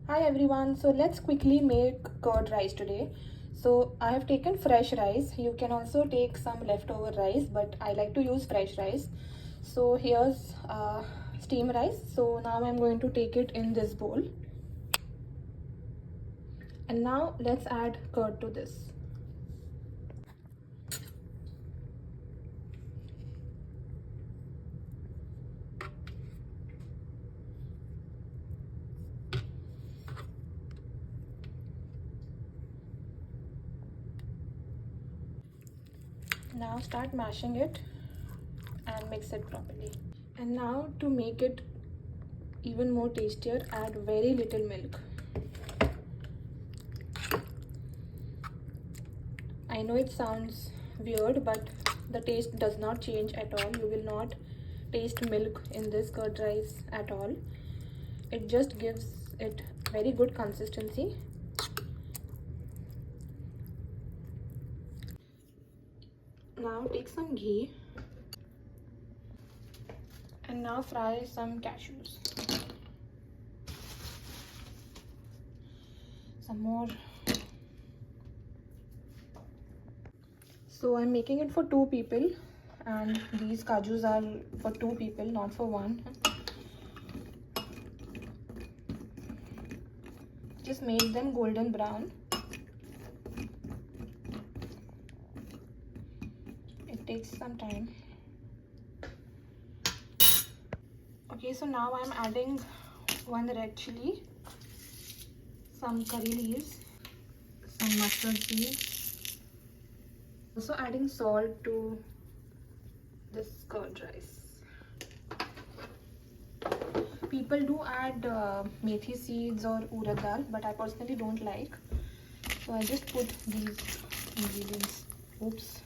Hi everyone, so let's quickly make curd rice today. So I have taken fresh rice. You can also take some leftover rice, but I like to use fresh rice. So here's steam rice. So now I'm going to take it in this bowl. And now let's add curd to this. Now start mashing it and mix it properly. And now to make it even more tastier, add very little milk. I know it sounds weird, but the taste does not change at all. You will not taste milk in this curd rice at all. It just gives it very good consistency. Now take some ghee and now fry some cashews. Some more. So I'm making it for 2 people, and these kajus are for 2 people, not for 1. Just make them golden brown. It takes some time. Okay, so now I'm adding 1 red chili, some curry leaves, some mustard seeds. Also adding salt to this curd rice. People do add methi seeds or urad dal, but I personally don't like. So I just put these ingredients. Oops.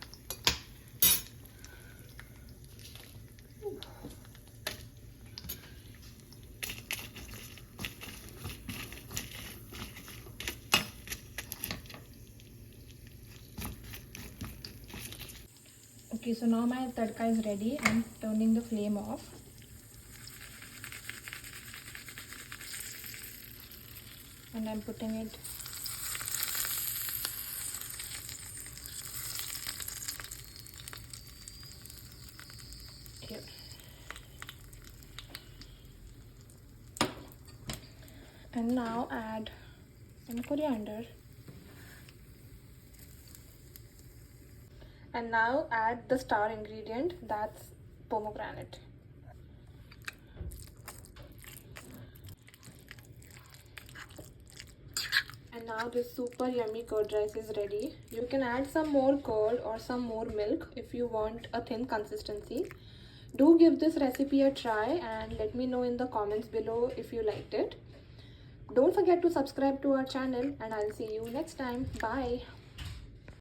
Okay, so now my tadka is ready. I'm turning the flame off. And I'm putting it here. And now add some coriander. And now add the star ingredient, that's pomegranate. And now this super yummy curd rice is ready. You can add some more curd or some more milk if you want a thin consistency. Do give this recipe a try and let me know in the comments below if you liked it. Don't forget to subscribe to our channel and I'll see you next time. Bye.